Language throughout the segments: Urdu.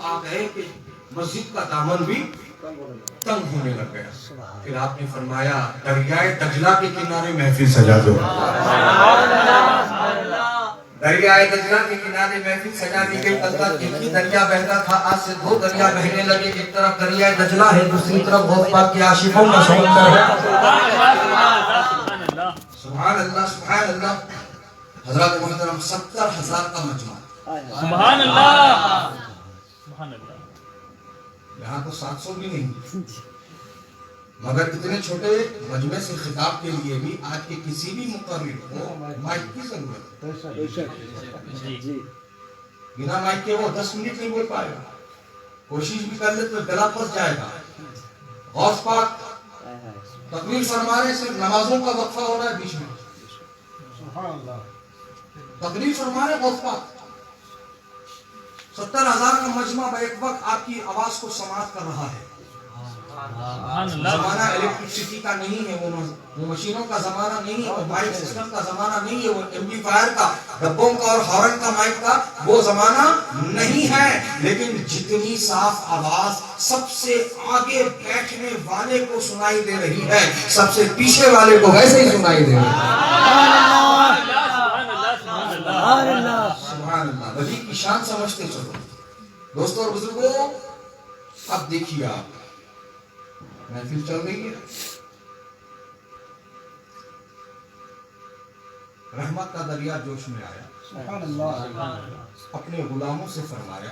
آ گئے کہ مسجد کا دامن بھی تنگ ہونے لگ گیا. پھر آپ نے فرمایا دریائے دجلہ کے کنارے محفل سجا دو. دریائے دجلہ کے کنارے محفل سجا دی گئی. کل ایک ہی دریا بہتا تھا, آج سے 2 دریا بہنے لگے. ایک طرف دریائے دجلہ ہے, دوسری طرف غوث پاک کے عاشقوں کا سمندر ہے. سبحان اللہ سبحان اللہ. حضرات محترم 70,000 کا مجمع. سبحان اللہ سبحان اللہ. یہاں تو 700 بھی نہیں, مگر اتنے چھوٹے مجمع سے خطاب کے لیے بھی آج کے کسی بھی مقرر کو مائک کی ضرورت ہے. بنا مائک کے وہ 10 منٹ نہیں بول پائے گا. کوشش بھی کر لے تو گلا پھنس جائے گا. غوث پاک تقریر فرمانے سے نمازوں کا وقفہ ہو رہا ہے بیچ میں. تقریر فرمانے غوث پاک 70,000 کا مجمع بیک وقت آپ کی آواز کو سماعت کر رہا ہے. زمانہ الیکٹرسٹی کا نہیں ہے, وہ مشینوں کا زمانہ نہیں ہے, وہ مائک سسٹم کا زمانہ نہیں ہے, وہ ایمپلیفائر کا, ڈبوں کا اور ہارن کا مائک کا وہ زمانہ نہیں ہے. لیکن جتنی صاف آواز سب سے آگے بیٹھنے والے کو سنائی دے رہی ہے, سب سے پیچھے والے کو ویسے ہی سنائی دے رہی ہے. سبحان اللہ. ولی کی شان سمجھتے چلو دوستوں اور بزرگوں. اب دیکھیے آپ, محفل چل رہی ہے, رحمت کا دریا جوش میں آیا. اپنے غلاموں سے فرمایا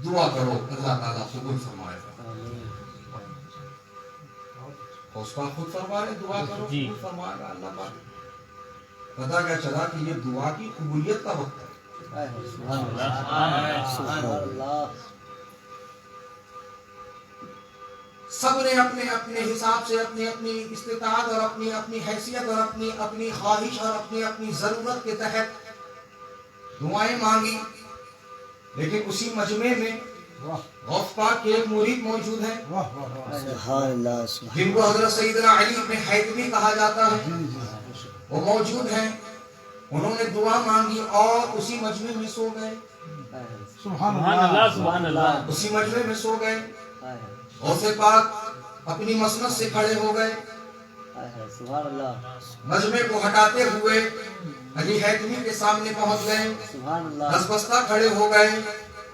دعا کرو, اللہ تعالیٰ قبول فرمائے گا. اس کا خود فرما رہے دعا کرو قبول فرمائے گا اللہ پاک. پتا کیا چلا کہ یہ دعا کی قبولیت کا وقت ہے. سب نے اپنے اپنے حساب سے اپنی اپنی استطاعت اور اپنی اپنی حیثیت اور اپنی اپنی خواہش اور اپنی اپنی ضرورت کے تحت دعائیں مانگی. لیکن اسی مجمع میں غوث پاک کے ایک مرید موجود ہیں جن کو حضرت سیدنا علی بن حیدمی کہا جاتا ہے. وہ موجود ہیں. انہوں نے دعا مانگی اور اسی مجمع میں سو گئے. سبحان اللہ سبحان اللہ. اسی مجمع میں سو گئے. غوث پاک اپنی مسند سے کھڑے ہو گئے. مجمع کو ہٹاتے ہوئے علی حیدمی کے سامنے پہنچ گئے. دستبستہ کھڑے ہو گئے.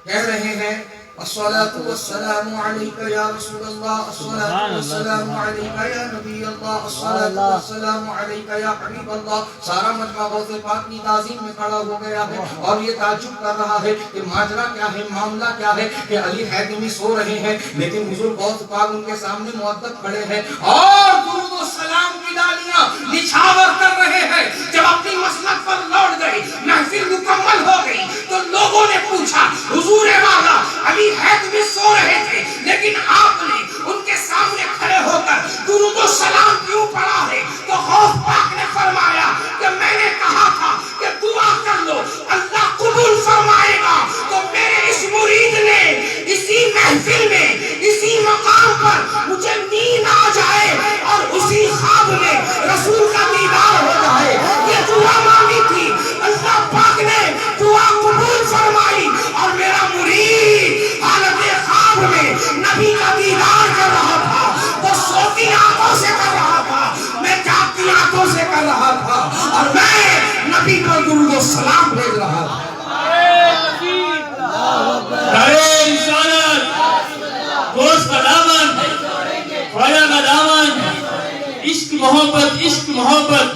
کہہ رہے ہیں الصلاة والسلام علیک یا رسول اللہ, الصلاة والسلام علیک یا نبی اللہ, الصلاة والسلام علیک یا حبیب اللہ. سارا مجمع غوث پاک کی تعظیم میں کھڑا ہو گیا ہے اور یہ تعجب کر رہا ہے کہ ماجرا کیا ہے, معاملہ کیا ہے کہ علی حیدمی سو رہے ہیں لیکن حضور غوث پاک ان کے سامنے مؤدب کھڑے ہیں اور درود و سلام کی ڈالیاں نچھاور کر رہے ہیں. جب اپنی مسند پر لوٹ گئے, محفل مکمل ہو گئی, تو لوگوں نے پوچھا حضور والا علی حیدمی سو رہے تھے لیکن آپ نے ان کے سامنے کھڑے ہو کر درود و سلام کیوں پڑھا ہے؟ تو غوث پاک نے فرمایا کہ میں نے کہا تھا کہ دعا کر لو اللہ قبول فرمائے گا. تو میرے اس مرید نے اسی محفل میں اسی مقام پر مجھے نیند آ جائے اور اسی خواب میں رسول کا دیدار ہو جائے. یہ دعا مانگی تھی, اللہ پاک نے دعا قبول فرمائی اور میرا مرید حالت خواب میں نبی کا دیدار کر رہا تھا. وہ سوتی آنکھوں سے کر رہا تھا, میں جاگتی آنکھوں سے کر رہا تھا, اور میں نبی کو درود و سلام بھیج رہا تھا. دوست کا دامن, خواجہ کا دامن, عشق محبت عشق محبت,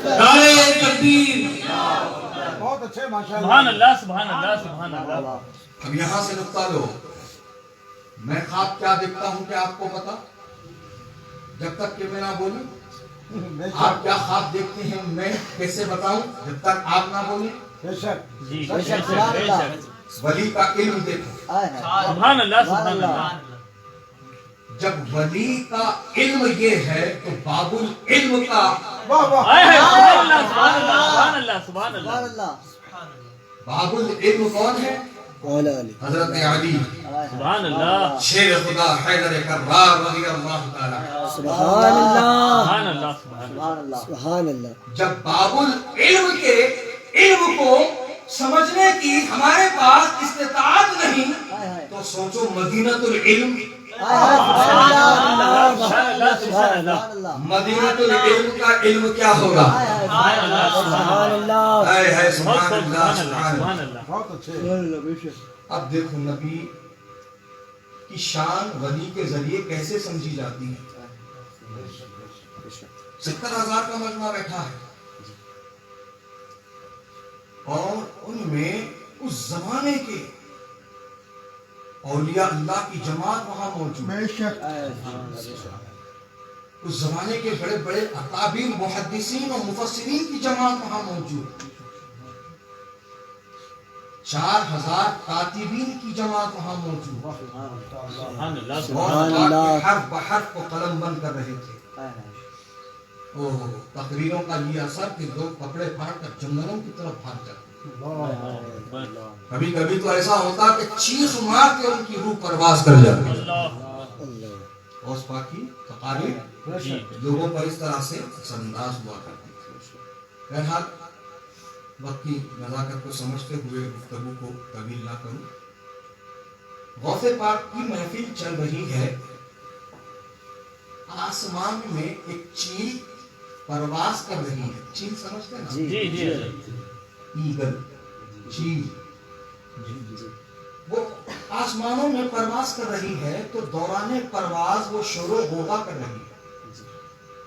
نعرہ تکبیر. سبحان اللہ سبحان اللہ سبحان اللہ. اب یہاں سے نقطہ لو. میں خواب کیا دیکھتا ہوں کیا آپ کو پتا؟ جب تک کہ میں نہ بولوں. آپ کیا خواب دیکھتے ہیں میں کیسے بتاؤں جب تک آپ نہ بولیں؟ ولی کا علم دیکھو. سبحان اللہ سبحان اللہ. جب ولی کا علم یہ ہے تو باب العلم کا سبحان اللہ سبحان اللہ. باب العلم کون ہے؟ حضرت علی سبحان اللہ. شیر خدا حیدر کرار رضی اللہ تعالی. سبحان اللہ سبحان اللہ سبحان اللہ. سبحان اللہ. جب باب العلم کے علم کو سمجھنے کی ہمارے پاس استطاعت نہیں تو سوچو مدینۃ العلم، مدینۃ العلم کا علم کیا ہوگا؟ سبحان اللہ سبحان اللہ۔ اب دیکھو نبی کی شان ولی کے ذریعے کیسے سمجھی جاتی ہے۔ 70,000 کا مجمع بیٹھا ہے اور ان میں اس زمانے کے اولیاء اللہ کی جماعت وہاں موجود ہے، اس زمانے کے بڑے بڑے اکابر محدثین اور مفسرین کی جماعت وہاں موجود ہے، 4,000 کاتبین کی جماعت وہاں موجود ہے، اور حرف بحرف کو قلم بند کر رہے تھے۔ تقریروں کا یہ اثر کہ لوگ کپڑے پھاڑ کر جنگلوں کی طرف بھاگ جاتے، کبھی کبھی تو ایسا ہوتا کہ چیخ مار کے ان کی روح پرواز کر جاتی۔ غوث پاک کی تقاریر لوگوں پر اس طرح سے اثر انداز ہوا کرتی تھی۔ بہرحال وقت کی نزاکت کو سمجھتے ہوئے گفتگو کو طویل نہ کروں، غوث پاک کی محفل چل رہی ہے، آسمان میں ایک چیل پرواز کر رہی ہے۔ چیل سمجھتے ہیں نا؟ ایگل، چیل، وہ آسمانوں میں پرواز کر رہی ہے تو دوران پرواز وہ شور و غوغا کر رہی ہے،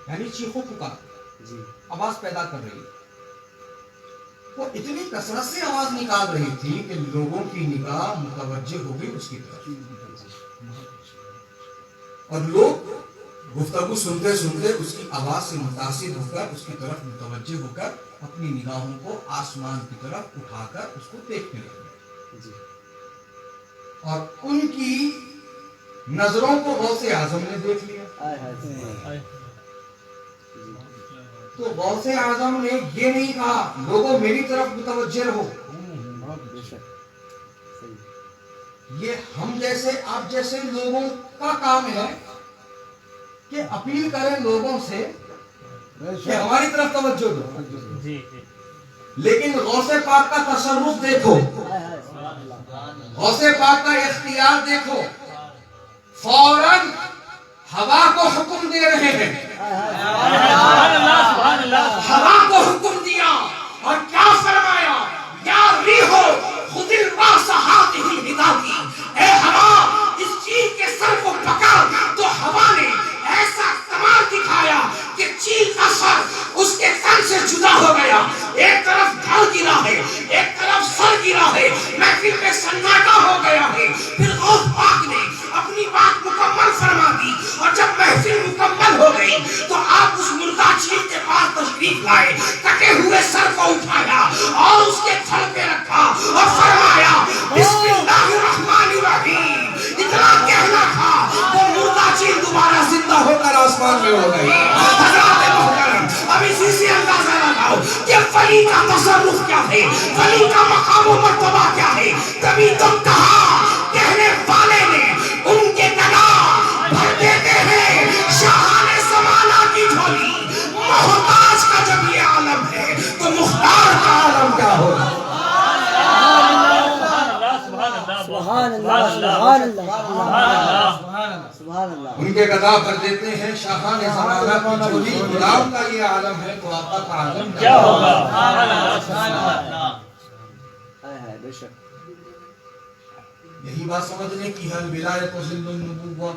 یعنی چیخو پکار آواز پیدا کر رہی ہے۔ وہ اتنی کثرت سے آواز نکال رہی تھی کہ لوگوں کی نگاہ متوجہ ہو گئی اس کی طرف، اور لوگ گفتگو سنتے سنتے اس کی آواز سے متاثر ہو کر اس کی طرف متوجہ ہو کر اپنی نگاہوں کو آسمان کی طرف اٹھا کر اس کو دیکھنے لگے، اور ان کی نظروں کو غوث اعظم نے دیکھ لیا۔ تو غوث اعظم نے یہ نہیں کہا لوگوں میری طرف متوجہ رہو، یہ ہم جیسے آپ جیسے لوگوں کا کام ہے کہ اپیل کریں لوگوں سے کہ ہماری طرف توجہ دو، لیکن غوث پاک کا تصرف دیکھو، غوث پاک کا اختیار دیکھو، فوراً ہوا کو حکم دے رہے ہیں، ہوا کو حکم دیا اور کیا فرمایا؟ یا ریحو خذ الباس هذه الهداتی، اے ہوا اس چیل کے سر کو پکڑ۔ تو ہوا نے ایسا کمال دکھایا کہ چیل کا سر اس کے تن سے جدا ہو گیا، ایک طرف دھڑ گرا ہے ایک طرف سر گرا ہے، محفل میں سناٹا ہو گیا ہے۔ پھر غوث پاک نے اپنی بات مکمل فرما دی، اور جب محفل مکمل ہو گئی تو آپ اس مردہ چیل کے پاس تشریف لائے، کٹے ہوئے سر کو اٹھایا اور اس کے تھل پہ رکھا اور فرمایا بسم اللہ الرحمن الرحیم۔ اتنا کہنا تھا وہ مردہ چیل دوبارہ زندہ ہو کر آسمان میں ہو گئی۔ حضرات محترم، اب اسی سے اندازہ لگاؤ کہ ولی کا تصرف کیا ہے، ولی کا مقام و مرتبہ کیا ہے۔ تبھی تو کہا کہنے والے نے ان کے نگاہ بھر دیتے ہیں شاہان زمانہ کی جھولی۔ محتاج کا جب یہ عالم ہے تو مختار کا عالم کیا ہوگا؟ ان کے گدا بھر دیتے ہیں شاہان زمانہ کی جھولی، غلام کا یہ عالم ہے تو آقا کا عالم کیا ہوگا؟ یہی بات سمجھنے کی ہے، الولایۃ ظل النبوہ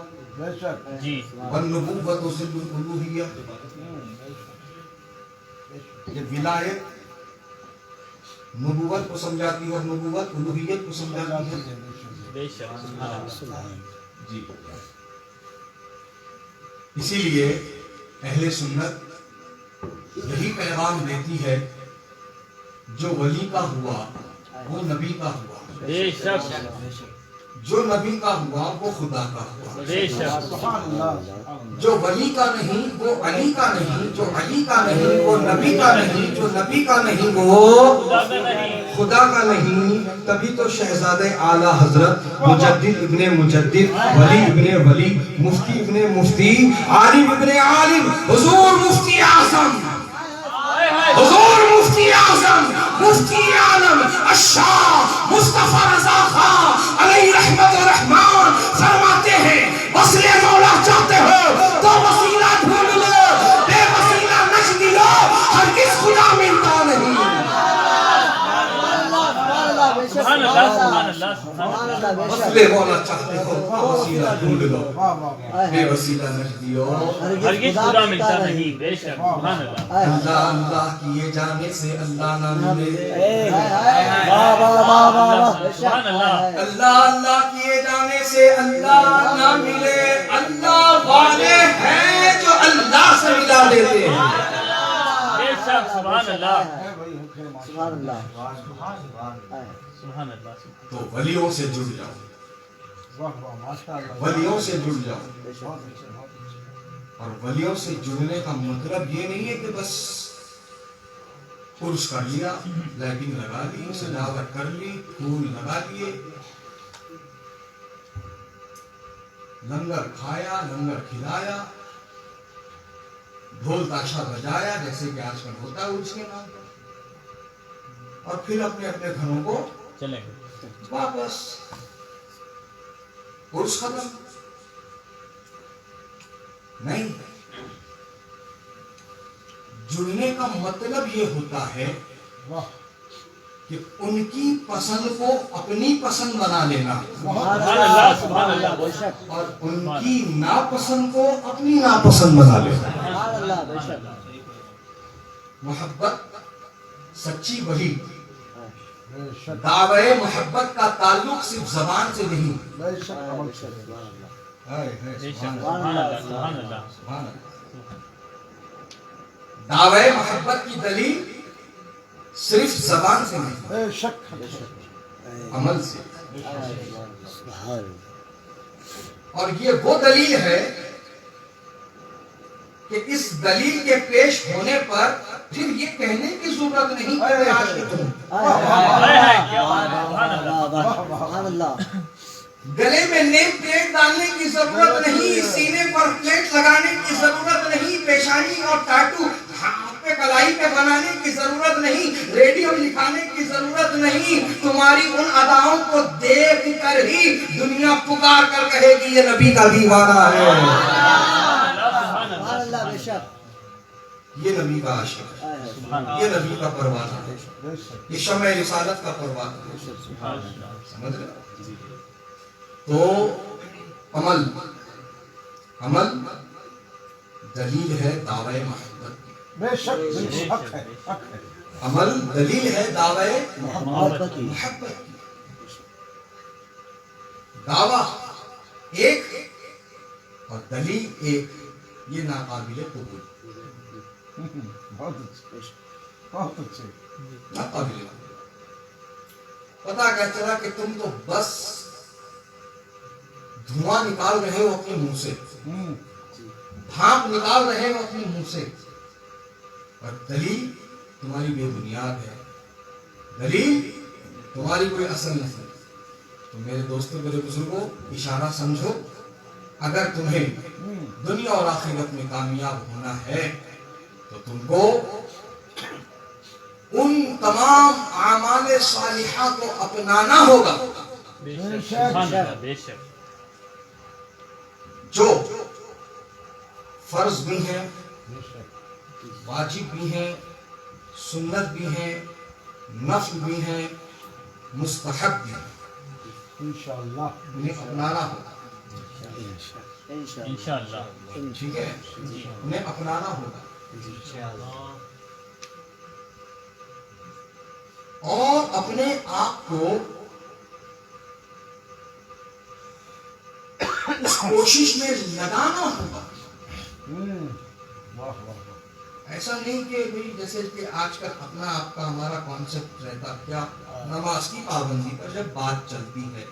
والنبوۃ ظل الالوہیہ۔ یہ ولایت نبوت کو سمجھاتی ہے اور نبوت الوہیت کو سمجھاتی ہے۔ جی، اسی لیے اہل سنت یہی پیغام دیتی ہے جو ولی کا ہوا وہ نبی کا ہوا، جو نبی کا ہوا وہ خدا کا ہوا، جو ولی کا نہیں وہ علی کا نہیں، جو علی کا نہیں وہ نبی کا نہیں، جو نبی کا نہیں وہ خدا کا نہیں۔ تبھی تو شہزادہ اعلیٰ حضرت مجدد ابن مجدد، ولی ابن ولی، مفتی ابن مفتی، عالم ابن عالم، حضور مفتی اعظم، حضور مفتی اعظم، مفتی عالم الشاہ سبحان اللہ سبحان اللہ سبحان اللہ مسئلے مولا چاہتے ہو وسیلہ ڈھونڈ لو بے وسیلہ نجدی ہو ہرگز خدا ملتا نہیں بے شک سبحان اللہ اللہ اللہ کیے جانے سے اللہ نہ ملے سبحان اللہ اللہ اللہ کیے جانے سے اللہ نہ ملے اللہ والے ہیں جو اللہ سے ملا دیتے ہیں بے شک سبحان اللہ سبحان اللہ سبحان اللہ تو ولیوں سے جڑ جاؤ ولیوں سے جڑ جاؤ اور ولیوں سے جڑنے کا مطلب یہ نہیں ہے کہ بس عرس کر لیا لائٹنگ لگا لی سجاوٹ کر لی پھول لگا لیے لنگر کھایا لنگر کھلایا ڈھول تاشا بجایا جیسے کہ آج کل ہوتا ہے عرس کے نام پر اور پھر اپنے اپنے گھروں کو چلیں گے واپس عرس ختم نہیں جڑنے کا مطلب یہ ہوتا ہے کہ ان کی پسند کو اپنی پسند بنا لینا سبحان اللہ سبحان اللہ اور ان کی ناپسند کو اپنی ناپسند بنا لینا سبحان اللہ بے شک محبت سچی وہی دعوے محبت کا تعلق صرف زبان سے نہیں بے شک سبحان اللہ سبحان اللہ دعوے محبت کی دلیل صرف زبان سے نہیں عمل سے اور یہ وہ دلیل ہے کہ اس دلیل کے پیش ہونے پر پھر یہ کہنے کی ضرورت نہیں کہ میں عاشق ہوں سبحان اللہ گلے میں نیم پلیٹ ڈالنے کی ضرورت نہیں سینے پر پلیٹ لگانے کی ضرورت نہیں پیشانی اور ٹیٹو ہاتھ پہ کلائی پہ بنانے کی ضرورت نہیں ریڈیو لکھانے کی ضرورت نہیں تمہاری ان اداؤں کو دیکھ کر ہی دنیا پکار کر کہے گی یہ نبی کا دیوانہ ہے سبحان اللہ بے شک یہ نبی کا عاشق ہے یہ نبی کا پروانہ ہے یہ شمع رسالت کا پروانہ ہے سمجھ رہے تو عمل دلیل ہے دعوے محبت بے شک عمل دلیل ہے دعوے محبت کی محبت دعویٰ ایک اور دلیل ایک یہ ناقابل قبول بہت اچھے ناقابل قبول پتا کیا چلا کہ تم تو بس دھواں نکال رہے ہو اپنے منہ سے بھاپ نکال رہے ہو اپنے منہ سے اور دلیل تمہاری بے بنیاد ہے دلیل تمہاری کوئی اصل نہیں تو میرے دوستوں میرے بزرگوں اشارہ سمجھو اگر تمہیں دنیا اور آخرت میں کامیاب ہونا ہے تو تم کو ان تمام اعمال صالحہ کو اپنانا ہوگا بے شک جو فرض بھی ہیں واجب بھی ہیں سنت بھی ہیں نفل بھی ہیں مستحب بھی ہیں انشاءاللہ انہیں اپنانا ہوگا انشاءاللہ ٹھیک ہے انہیں اپنانا ہوگا اور اپنے آپ کو اس کوشش میں لگانا ہوگا ایسا نہیں کہ بھئی جیسے کہ آج کل اپنا آپ کا ہمارا کانسیپٹ رہتا کیا نماز کی پابندی پر جب بات چلتی ہے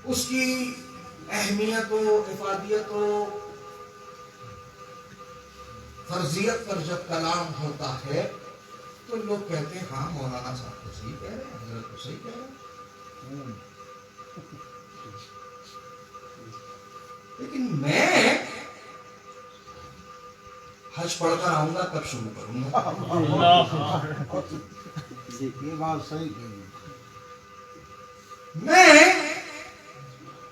اس کی اہمیت و افادیت و فرضیت پر جب کلام ہوتا ہے تو لوگ کہتے ہیں ہاں مولانا صاحب تو صحیح کہہ رہے ہیں حضرت تو صحیح کہہ رہے ہیں لیکن میں حج پڑھ کر آؤں گا تب شروع کروں گا یہ بات صحیح کہی میں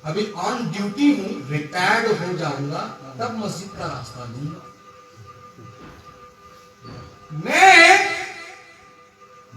ابھی آن ڈیوٹی ہوں ریٹائرڈ ہو جاؤں گا تب مسجد کا راستہ لوں گا میں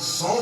100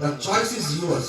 The choice is yours.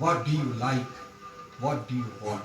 What do you like? What do you want?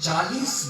40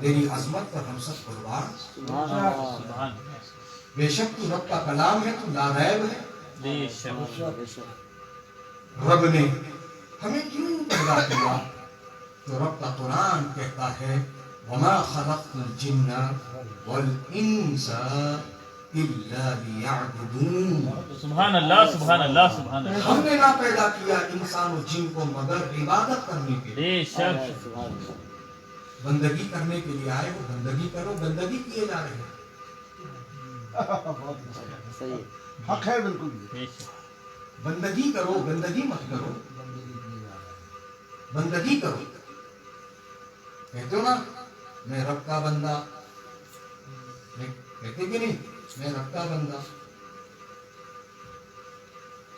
تیری عظمت پر ہم سب قربان. سبحان اللہ سبحان بے شک تو رب کا کلام ہے, تو لا ریب ہے. بے شک بے شک رب نے ہمیں کیوں پیدا کیا؟ تو رب کا قرآن کہتا ہے وَمَا خَلَقْتُ الْجِنَّ وَالْإِنسَ إِلَّا لِيَعْبُدُونَ. سبحان اللہ سبحان اللہ سبحان اللہ. ہم نے نہ پیدا کیا انسان و جن کو مگر عبادت کرنے کے لیے. بے شک سبحان اللہ بندگی کرنے کے لیے آئے ہو, بندگی کرو. بندگی کیے جا رہے ہیں. صحیح حق ہے بالکل. بے شک بندگی کرو, بندگی مت کرو. بندگی کرو. کہتے ہو نا میں رب کا بندہ, کہتے کہ نہیں میں رب کا بندہ.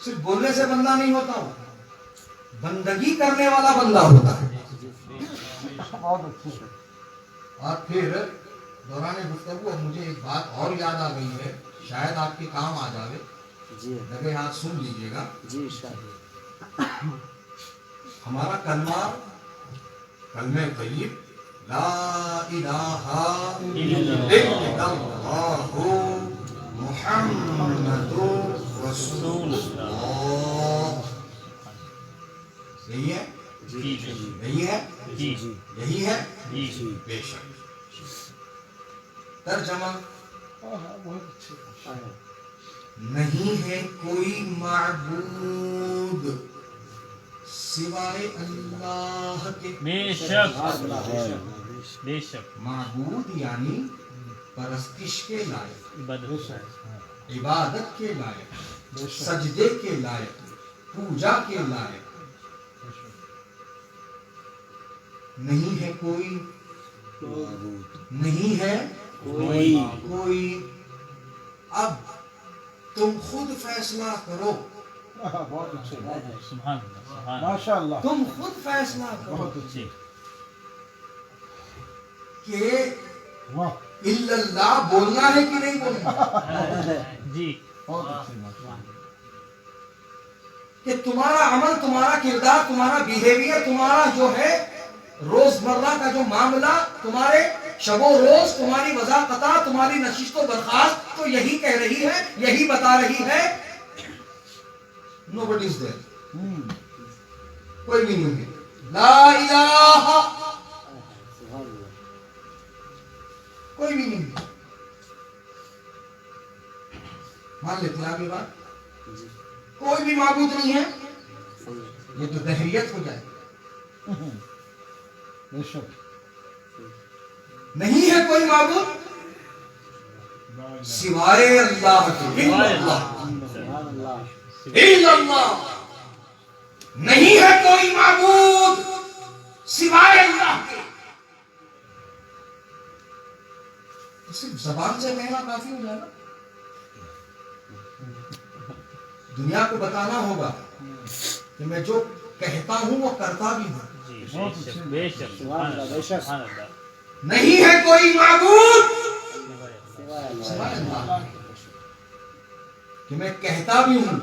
صرف بولنے سے بندہ نہیں ہوتا ہو, بندگی کرنے والا بندہ ہوتا ہے. بہت اچھے. اور پھر دوران گفتگو اب مجھے ایک بات اور یاد آ گئی ہے, شاید آپ کے کام آ جاوے, جی لگے ہاتھ سن لیجئے گا. جی شاید ہمارا کلمہ طیب لا الہ الا اللہ محمد رسول اللہ. یہی ہے, جی جی یہی ہے, جی یہی ہے. جی بے شک. ترجمہ بہت اچھے. نہیں ہے کوئی معبود سوائے اللہ کے. بے شک اللہ بے شک. معبود یعنی پرستش کے لائق, عبادت عبادت کے لائق, بے شک. سجدے کے لائق, پوجا کے لائق. نہیں ہے کوئی, نہیں ہے کوئی. اب تم خود فیصلہ کرو, بہت اچھے. سبحان اللہ سبحان اللہ. ماشاء اللہ. تم خود فیصلہ کرو بہت اچھے. جی کہ واہ الا اللہ بولنا ہے کہ نہیں بولنا. جی بہت اچھے. ماشاء اللہ. کہ تمہارا عمل, تمہارا کردار, تمہارا بیہیویئر, تمہارا جو ہے روزمرہ کا جو معاملہ, تمہارے شب و روز, تمہاری وضاقتہ, تمہاری نشست و برخاست تو یہی کہہ رہی ہے, یہی بتا رہی ہے. Nobody is there. کوئی بھی نہیں ہے. لا الہ, سبحان اللہ کوئی بھی نہیں ہے. مان لیتے ہیں آپ یہ بات, جی کوئی بھی معبود نہیں ہے, صحیح یہ تو دہریت ہو جائے. بے شک. نہیں ہے کوئی معبود سوائے اللہ کے. الا اللہ, سبحان اللہ الا اللہ. نہیں ہے کوئی معبود سوائے اللہ کے. صرف زبان سے کہنا کافی ہو جائے گا. دنیا کو بتانا ہوگا کہ میں جو کہتا ہوں وہ کرتا بھی ہوں. جی بے شک بے شک. سبحان اللہ سبحان اللہ. نہیں ہے کوئی معبود سوائے اللہ سوائے اللہ کہ میں کہتا بھی ہوں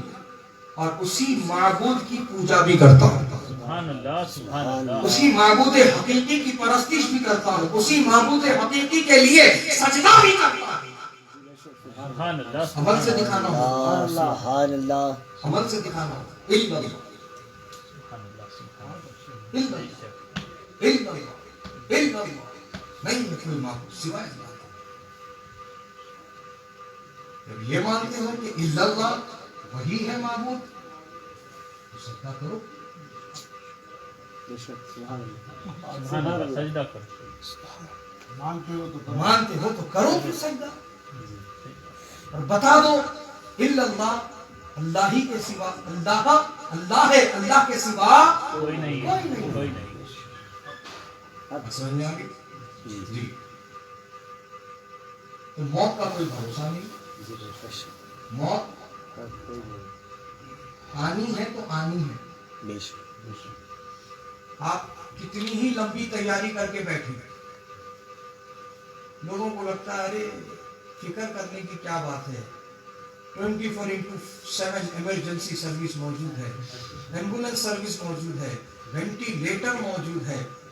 اور اسی معبود کی پوجا بھی کرتا ہوں, سبحان اللہ سبحان اللہ. اسی معبود حقیقی کی پرستش بھی کرتا ہوں, اسی معبود حقیقی کے لیے سجدہ بھی کرتا ہوں. سبحان اللہ عمل سے دکھانا ہوگا, سبحان اللہ عمل سے دکھانا ہوگا. الا اللہ, سبحان اللہ سبحان اللہ. الا اللہ, الا اللہ, الا اللہ. نہیں ہے کوئی معبود سوائے اللہ. جب یہ مانتے ہو کہ الا اللہ وہی ہے معبود تو سجدہ کرو. بے شک سبحان اللہ سبحان اللہ. سجدہ کرو. مانتے ہو تو کرو. مانتے ہو تو کرو پھر سجدہ, اور بتا دو الا اللہ, اللہ ہی کے سوا, اللہ ہے, اللہ کے سوا کوئی نہیں ہے کوئی نہیں. سمجھ میں آ گئی. جی تو موت کا کوئی بھروسہ نہیں. جی بے شک موت کوئی نہیں آنی ہے تو آنی ہے. بے شک آپ کتنی ہی لمبی تیاری کر کے بیٹھے, لوگوں کو لگتا ہے ارے فکر کرنے کی کیا بات ہے, 24/7 ایمرجنسی سروس موجود ہے, ایمبولینس سروس موجود ہے, وینٹیلیٹر موجود ہے,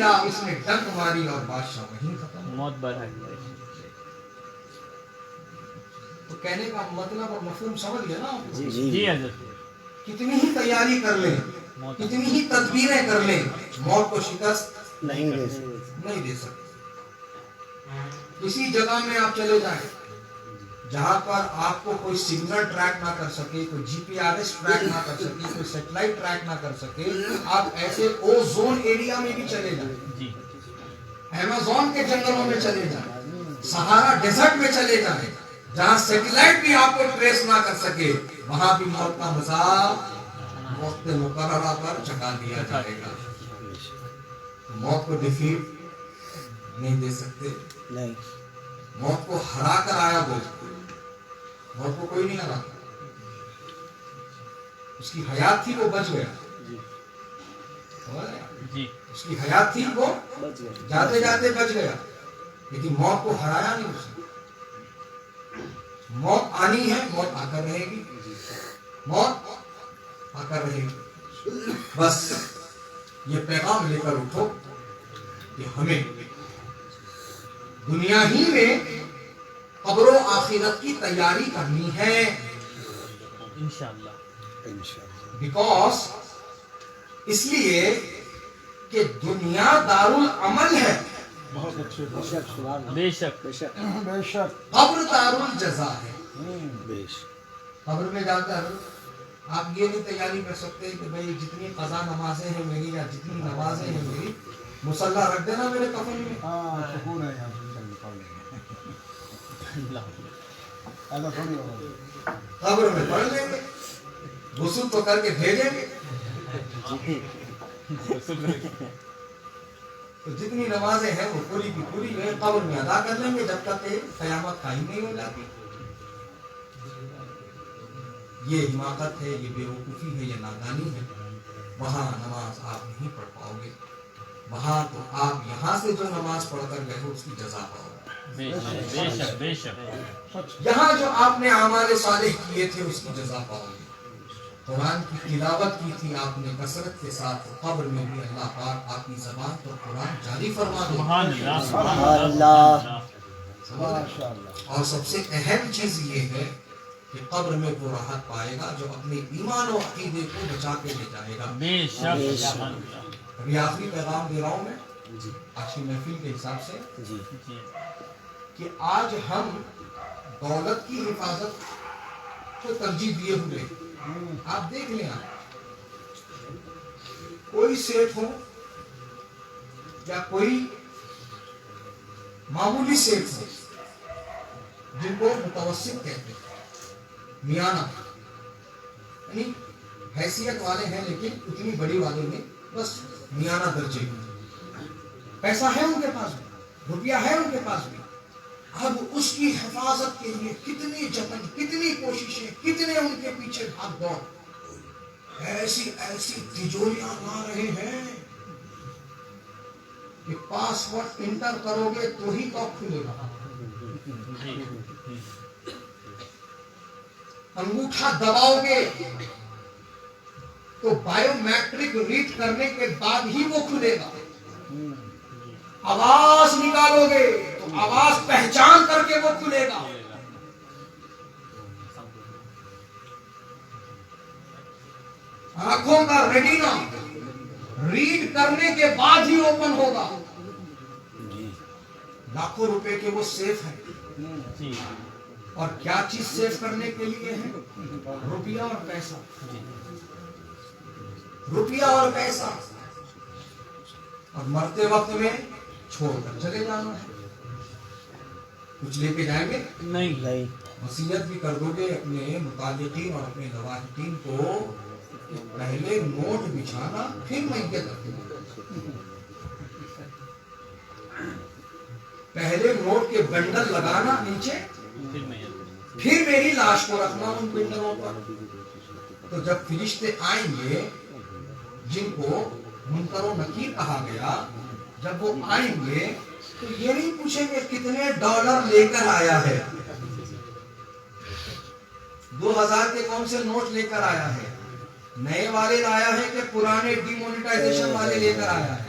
گرا اس نے ڈنک ماری اور بادشاہ وہیں ختم. موت بر ہے. تو کہنے کا مطلب اور مفہوم سمجھ گئے نا آپ؟ جی حضرت. کتنی ہی تیاری کر لیں, کتنی ہی تدبیریں کر لیں, موت کو شکست نہیں دے سکتے. نہیں دے سکتے. کسی جگہ میں آپ چلے جائیں جہاں پر آپ کو کوئی سگنل ٹریک نہ کر سکے, کوئی جی پی آر ایس ٹریک نہ کر سکے, کوئی سیٹلائٹ ٹریک نہ کر سکے, آپ ایسے او زون ایریا میں بھی چلے جائیں, جی ایمیزون کے جنگلوں میں چلے جائیں, سہارا ڈیزرٹ میں چلے جائیں, جہاں سیٹلائٹ بھی آپ کو ٹریس نہ کر سکے, وہاں بھی موت کا مذاق وقت مقررہ پر چکا دیا جائے گا. موت کو ڈیفیٹ نہیں دے سکتے, نہیں. موت کو ہرا کر آیا وہ, موت کو کوئی نہیں ہرا. اس کی حیات تھی وہ بچ گیا, جی اس کی حیات تھی وہ بچ گئے. جاتے جاتے بچ گیا, لیکن موت کو ہرایا نہیں اس نے. موت آنی ہے, موت آ کر رہے گی, موت آ کر رہے گی. بس یہ پیغام لے کر اٹھو کہ ہمیں دنیا ہی میں قبر و آخرت کی تیاری کرنی ہے. انشاءاللہ. بیکاز اس لیے کہ دنیا دارالعمل ہے, بہت اچھے بے شک. سبحان اللہ. بے شک. بے شک. بے شک. قبر دارالجزا ہے. بے شک. قبر میں جاتا ہے آپ یہ نہیں تیاری کر سکتے کہ بھئی جتنی قضا نمازیں ہیں میری یا جتنی نمازیں ہیں میری مصلی رکھ دینا میرے کفن میں. ہاں سکون ہے یہاں سے پڑھ لیں گے. ایسا تھوڑی ہوگا. قبر میں پڑھ لیں گے, غسل تو کر کے بھیجیں گے. تو جتنی نمازیں ہیں وہ پوری کی پوری جو ہے قبر میں ادا کر لیں گے جب تک کہ قیامت قائم نہیں ہو جاتی. یہ حماقت ہے, یہ بے وقوفی ہے, یہ نادانی ہے. وہاں نماز آپ نہیں پڑھ پاؤ گے, وہاں تو آپ یہاں سے جو نماز پڑھ کر گئے ہو اس کی جزا پاؤ گے. بے شک. بے شک. یہاں جو آپ نے اعمال صالح کیے تھے اس کی جزا پاؤ گے. قرآن کی تلاوت کی تھی آپ نے کثرت کے ساتھ, قبر میں بھی اللہ پاک آپ کی زبان پر قرآن جاری فرما دے. سبحان اللہ. سبحان اللہ. ماشاء اللہ. اور سب سے اہم چیز یہ ہے کہ قبر میں وہ راحت پائے گا جو اپنے ایمان و عقیدے کو بچا کے لے جائے گا. بے شک. سبحان اللہ. ابھی آخری پیغام دے رہا ہوں میں جی آج کی محفل کے حساب سے جی. جی کہ آج ہم دولت کی حفاظت کو ترجیح دیے ہوئے. آپ دیکھ لیں, آپ کوئی سیٹ ہو یا کوئی معمولی سیٹ ہو جن کو متوسط کہتے ہیں, میانہ, یعنی حیثیت والے ہیں لیکن اتنی بڑی والے نہیں, بس میانہ درجے. پیسہ ہے ان کے پاس بھی, روپیہ ہے ان کے پاس بھی. اب اس کی حفاظت کے لیے کتنی جتن, کتنی کوششیں, کتنے ان کے پیچھے بھاگ دوڑ, ایسی ایسی تجوریاں لا رہے ہیں کہ پاسورڈ انٹر کرو گے تو ہی لاک کھلے گا, انگوٹھا دباؤ گے تو بایو میٹرک ریڈ کرنے کے بعد ہی وہ کھلے گا, آواز نکالو گے تو آواز پہچان کر کے وہ کھلے گا. آنکھوں کا ریٹینا ریڈ کرنے کے بعد ہی اوپن ہوگا. لاکھوں روپے کے وہ سیف ہیں, اور کیا چیز سیف کرنے کے لیے ہے؟ روپیہ اور پیسہ, روپیہ اور پیسہ. اور مرتے وقت میں چھوڑ کر چلے جانا ہے. کچھ لے کے جائیں گے نہیں. وصیت بھی کر دو گے اپنے متعلقین اور اپنے لواحقین کو کہ پہلے نوٹ بچھانا پھر میت رکھنا, پہلے نوٹ کے بنڈل لگانا نیچے پھر میری لاش کو رکھنا ان بنڈلوں پر. تو جب فرشتے آئیں گے جن کو منکر و نکیر کہا گیا, جب وہ آئیں گے تو یہ نہیں پوچھیں گے کتنے ڈالر لے کر آیا ہے, 2000 کے کون سے نوٹ لے کر آیا ہے, نئے والے لایا ہے کہ پرانے ڈی مونیٹائزیشن والے لے کر آیا ہے.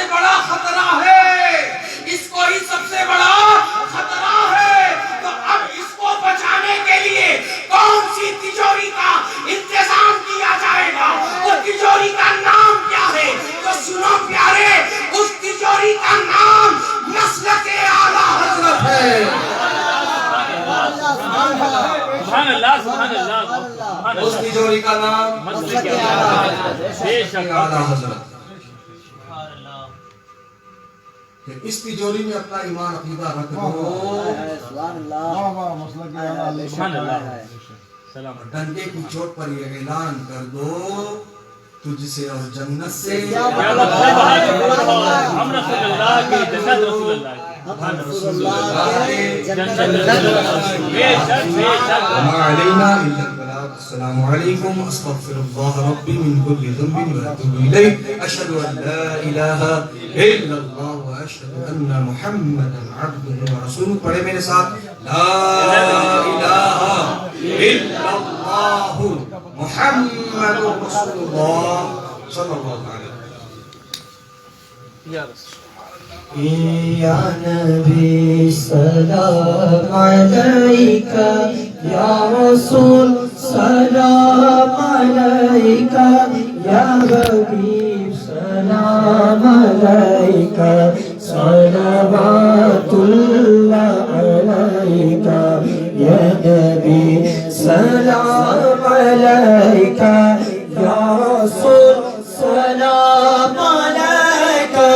سے بڑا خطرہ ہے، اس کو ہی سب سے بڑا خطرہ ہے۔ تو اب اس کو بچانے کے لیے کون سی تجوری کا انتظام کیا جائے گا؟ وہ تجوری کا نام کیا ہے؟ تو سنو پیارے، اس تجوری کا نام مسلک اعلیٰ حضرت ہے۔ سبحان اللہ سبحان اللہ سبحان اس اللہ، تجوری کا نام مسلک اعلیٰ حضرت، بے شک اعلیٰ حضرت۔ کہ اس تجوری میں اپنا ایمان عقیدہ رکھ دو، سبحان اللہ واہ واہ مسلک اعلیٰ سبحان اللہ، سلام ڈنڈے کی چوٹ پر یہ اعلان کر دو، تجھ سے اور جنت سے یا اللہ صلی اللہ علیہ وسلم، ہم رسول اللہ کی جنت رسول اللہ کی، ہم رسول اللہ کے جنت رسول اللہ کی، بے شک بے شک۔ وما علینا الا البلاغ۔ السلام علیکم، استغفر اللہ ربی من کل ذنب واتوب الیہ، اشہد ان لا الہ الا اللہ واشہد ان محمدا عبدہ ورسولہ۔ پڑھے میرے ساتھ، لا الہ الا اللہ محمد رسول اللہ صلی اللہ علیہ وسلم۔ یا رسول یا نبی سلام علیکہ، یا رسول سلام علیکہ، یا حبیب سلام علیکہ، صلوات اللہ علیکہ، یا نبی سلام علیکہ، یا رسول سلام علیکہ،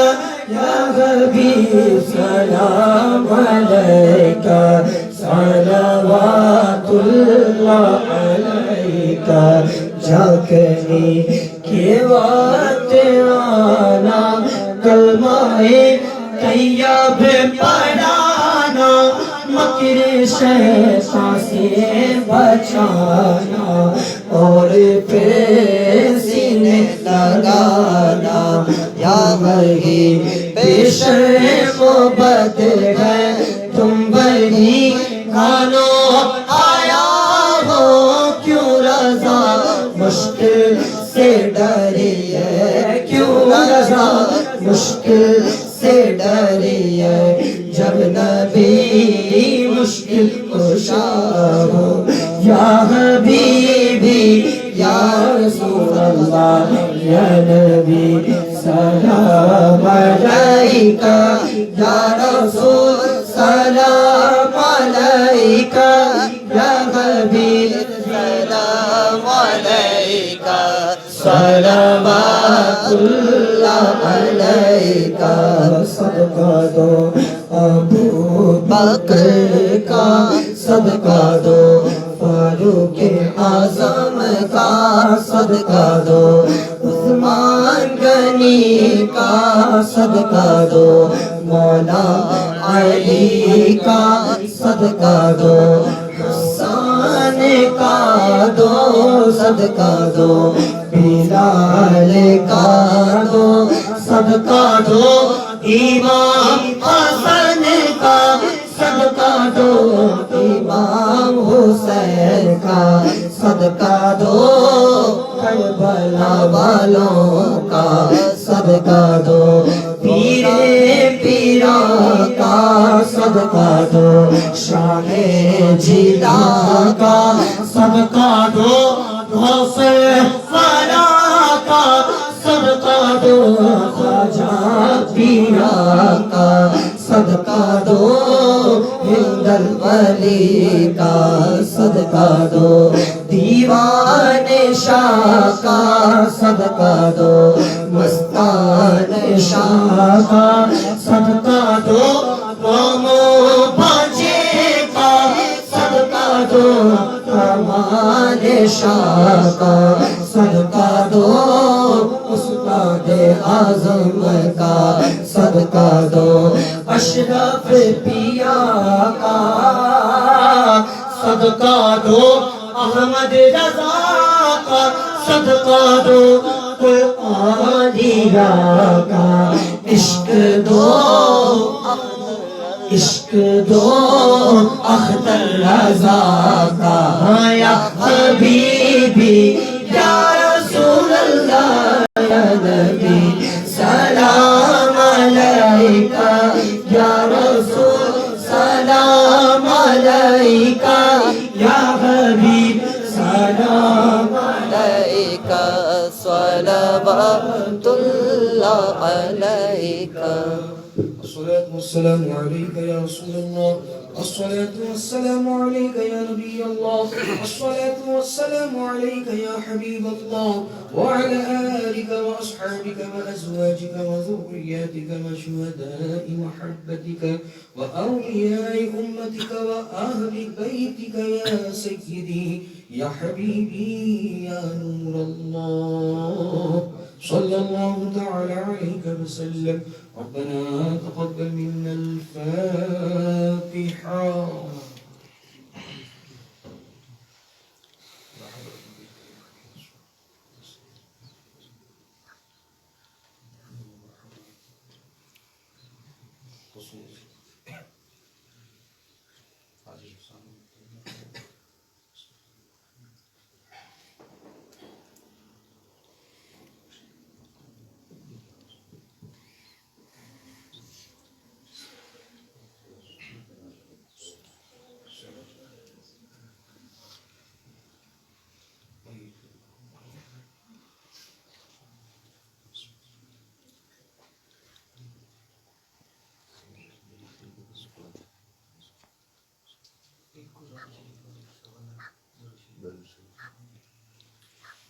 یا حبیب سلام علیکہ، صلوات اللہ علیکہ۔ جھانکنے کے وقت آنا، کلمہ طیب پڑھانا، مکر شیطان سے بچانا، اور پھر سینے لگانا، یا وہی پیش محبت ہے، تم بڑی کانوں آیا ہو، کیوں رضا مشکل سے ڈری ہے، کیوں رضا مشکل سے ڈری ہے، جب نبی مشکل کشا ہو، یا حبیبی یا رسول اللہ، یا نبی سلام علیکہ، یا رسول سلام علیکہ، یا حبیب سلام علیکہ، صلوات اللہ علیکہ۔ صدقہ دو ابو بکر کا، صدقہ دو فاروق اعظم کا، صدقہ دو عثمان غنی کا، صدقہ دو مولا علی کا، صدقہ دو حسان کا دو، صدقہ دو بلال کا دو، صدقہ دو امام حسن کا، صدقہ دو امام حسین کا، صدقہ دو کربلا والوں کا، صدقہ دو پیر پیرا کا، صدقہ دو شان جیلا کا، صدقہ دو غوث فنا کا، صدقہ دو خواجہ پیرا کا، صدقہ دو ہند الولی کا، صدقہ دو دیوان شاہ کا، صدقہ دو مستان شاہ کا، صدقہ دو قوموں باجے کا، صدقہ دو کمال شاہ کا، صدقہ دو استاد اعظم کا، صدقہ دو اشرف پیا کا، صدقہ دو احمد رضا کا، صدقہ دو قرآنیہ کا، عشق دو عشق دو اختر رضا کا، یا حبیبی یا رسول اللہ، یا نبی سلام عليك الصلاة والسلام عليك يا رسول الله الصلاة والسلام عليك يا نبي الله الصلاة والسلام عليك يا حبيب الله وعلى آلك وأصحابك وأزواجك وذرياتك وشهداء محبتك وأولياء أمتك وأهل بيتك يا سيدي يا حبيبي يا نور الله صلى الله تعالى عليك وسلم ربنا تقبل منا الفاتحة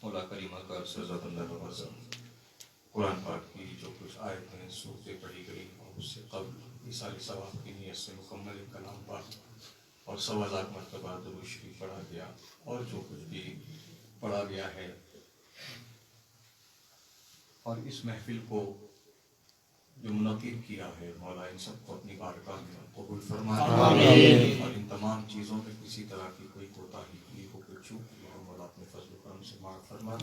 مولا کریمہ کا سرزت اللہ نوازا قرآن پاک کی جو کچھ آیتیں سورتیں پڑھی گئی اور اس سے قبل ساری ثواب کی نیت سے مکمل کلام پاک اور 1,000 مرتبہ درود شریف پڑھا گیا اور جو کچھ بھی پڑھا گیا ہے اور اس محفل کو جو منعقد کیا ہے مولا ان سب کو اپنی بارگاہ میں قبول فرما اور ان تمام چیزوں میں کسی طرح کی کوئی کوتاہی کی ہو کوئی چوک کی ہو مولا اپنے فضل و کرم سے معاف فرما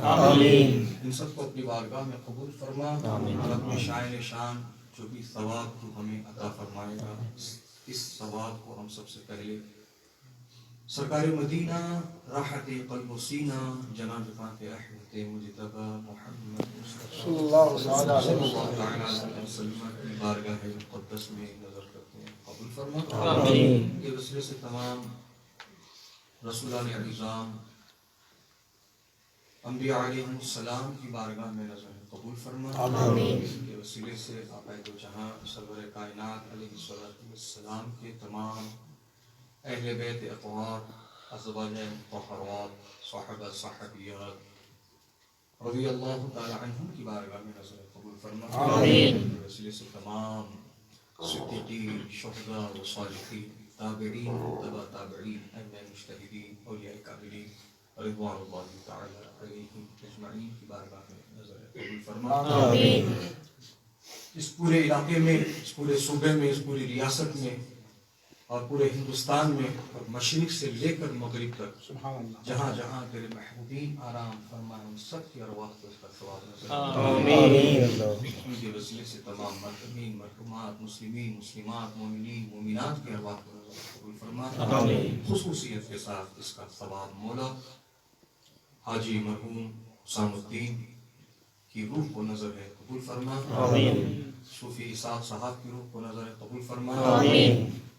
ان سب کو اپنی بارگاہ میں قبول فرما اور اپنے شاعر شان جو بھی ثواب کو ہمیں عطا فرمائے گا اس ثواب کو ہم سب سے پہلے سرکار مدینہ راحت قلب و سینہ جناب فاتح رحمت مجتبی محمد صلی اللہ علیہ وسلم کی بارگاہ مقدس میں نظر کرتے ہیں قبول فرما کے وسیلے سے تمام رسولان اعظام انبیاء علیہ السلام کی بارگاہ میں نظر قبول فرما کے وسیلے سے آقا دو جہاں سرور کائنات علیہ السلام کے تمام اہل بیت اطہار ازواج مطہرات صحابہ صحابیات رضی اللہ تعالی عنہم کی بارگاہ میں نظر قبول فرما کے وسیلے سے تمام صدیقین شہداء و صالحین تابعین تبع تابعین ائمہ مجتہدین اولیاء کاملین رضوان اللہ تعالی علیہم اجمعین کی بارگاہ میں نظر قبول فرما اس پورے علاقے میں اس پورے صوبے میں اس پوری ریاست میں اور پورے ہندوستان میں اور مشرق سے لے کر مغرب تک جہاں جہاں تیرے محبوبین آرام فرمائے ان سب کی ارواح کو اس کا ثواب نصیب ان کے وسیلے سے تمام مرحومین مرحومات مسلمین مسلمات مومنین مومنات کی ارواح کو قبول فرما خصوصیت کے ساتھ اس کا ثواب مولا حاجی مرحوم حسام الدین کی روح کو نظر ہے قبول فرما صوفی اسحاق صاحب کی روح کو نظر ہے قبول فرما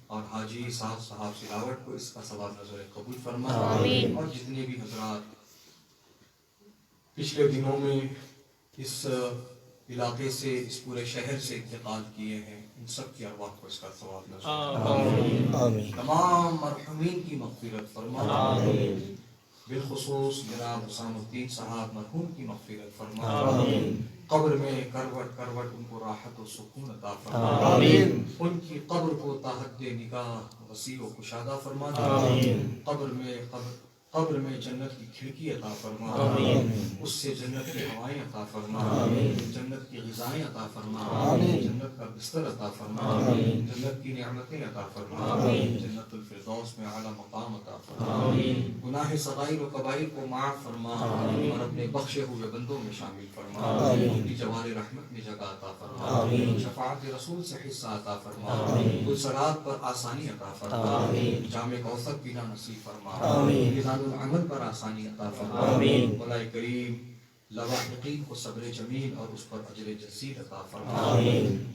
اور حاجی اسحاق صاحب سلاوٹ کو اس کا ثواب نظر قبول فرما اور جتنے بھی حضرات پچھلے دنوں میں اس علاقے سے اس پورے شہر سے انتقال کیے ہیں ان سب کی ارواح کو اس کا ثواب نظر تمام مرحومین کی مغفرت فرما بالخصوص جناب حسام الدین صاحب مرحوم کی مغفرت فرما قبر میں کروٹ کروٹ ان کو راحت و سکون عطا فرما ان کی قبر کو تحت نگاہ وسیع و کشادہ فرما قبر میں جنت کی کھڑکی عطا فرما اس سے جنت کی ہوائیں عطا فرما جنت کی غذائیں عطا فرما جنت کا بستر عطا فرما جنت کی نعمتیں عطا فرما جنت الفردوس میں اعلیٰ مقام عطا فرما گناہ صغائر و کبائر کو معاف فرما اور اپنے بخشے ہوئے بندوں میں شامل فرما اپنی جوار رحمت میں جگہ عطا فرما شفاعت رسول سے حصہ عطا فرما صراط پر آسانی عطا فرما جامع کوثر پینا نصیب فرما العمل پر آسانی عطا فرما مولا کریم لواحقین کو صبر جمیل اور اس پر اجر جزیل عطا فرما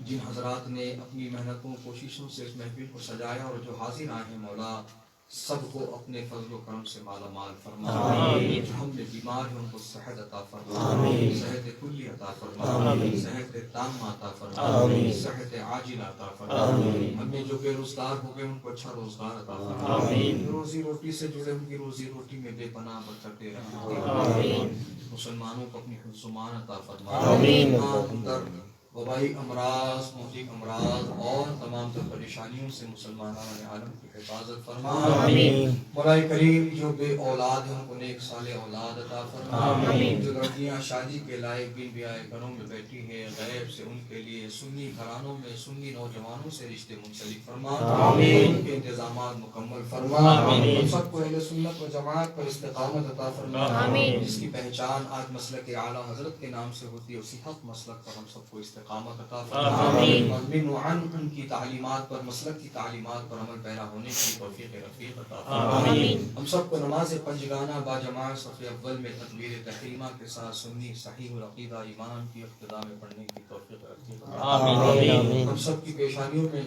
جن حضرات نے اپنی محنتوں کوششوں سے اس محفل کو سجایا اور جو حاضر آئے ہیں مولا سب کو اپنے فضل و کرم سے مالا مال فرما آمین۔ جو ہم نے بیمار ہیں ان کو صحت عطا فرما آمین۔ صحت کلی عطا فرما آمین۔ صحت تامہ عطا فرما آمین۔ صحت عاجلہ عطا فرما آمین۔ ہم نے جو بے روزگار ہو گئے ان کو اچھا روزگار عطا فرما آمین۔ روزی روٹی سے جڑے ان کی روزی روٹی میں بے پناہ برکتیں رکھنا آمین۔ مسلمانوں کو اپنی حفظ و امان عطا فرما آمین۔ اندر وبائی امراض مہلک امراض اور تمام تر پریشانیوں سے مسلمانان عالم کی حفاظت فرما آمین۔ مولا کریم جو بے اولاد ہیں ان کو نیک صالح اولاد عطا فرما آمین۔ جو لڑکیاں شادی کے لائق بن بیائے گھروں میں بیٹھی ہیں غیب سے ان کے لیے سنی گھرانوں میں سنی نوجوانوں سے رشتے منسلک فرما آمین۔ ان کے انتظامات مکمل فرما آمین۔ ہم سب کو اہل سنت و جماعت پر استقامت عطا فرما آمین۔ جس کی پہچان آج مسلک اعلیٰ حضرت کے نام سے ہوتی ہے اسی حق مسلک پر ہم سب کو استقامت عطا فرما آمین۔ اور من وعن ان کی تعلیمات پر مسلک کی تعلیمات پر عمل پیرا ہونے کی توفیق رفیق عطا فرما آمین۔ ہم سب کو نماز پنجگانہ با جماعت صف اول میں تکبیر تحریمہ کے ساتھ سنی صحیح العقیدہ ایمان کی اقتداء میں پڑھنے کی توفیق رفیق عطا فرما آمین۔ ہم سب کی پیشانیوں میں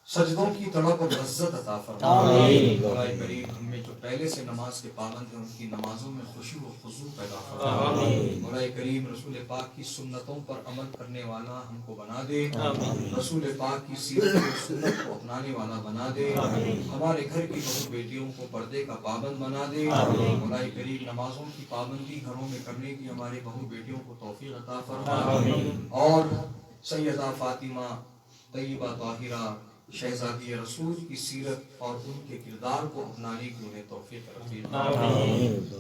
سجدوں کی تڑپ اور لذت عطا فرما آمین۔ مولا کریم ہم میں جو پہلے سے نماز کے پابند ہیں ان کی نمازوں میں خوشی و خضوع پیدا فرما آمین۔ مولا کریم رسول پاک کی سنتوں پر عمل کرنے والا ہم کو بنا دے آمین۔ رسول پاک کی سیرت و سنت کو اپنانے والا بنا دے ہمارے گھر کی بہو بیٹیوں کو پردے کا پابند بنا دے مولا کریم نمازوں کی پابندی گھروں میں کرنے کی ہمارے بہو بیٹیوں کو توفیق عطا فرما اور سیدہ فاطمہ طیبہ طاہرہ شہزادی رسول کی سیرت اور ان کے کردار کو اپنانے کی انہیں توفیق رفیق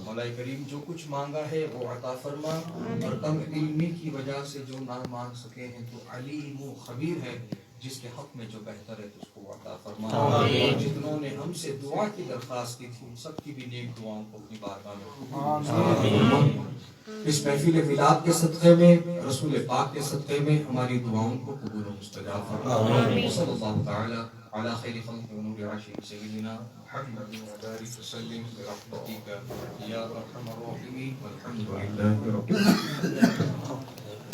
مولا کریم جو کچھ مانگا ہے وہ عطا فرما اور کم علمی کی وجہ سے جو نہ مانگ سکے ہیں تو علیم و خبیر ہے جس کے حق میں جو بہتر ہے اس کو عطا فرما اور جتنوں نے ہم سے دعا کی درخواست کی تھی ان سب کی بھی نیک دعاؤں کو اپنی بارگاہ میں اس محفل ولاد کے صدقے میں رسول پاک کے صدقے میں ہماری دعاؤں کو قبول و مستجاب فرما صلی اللہ تعالی علی خیر خلق و نور عرشہ سیدنا محمد وبارک وسلم برحمتک یا ارحم الراحمین والحمد للہ رب العالمین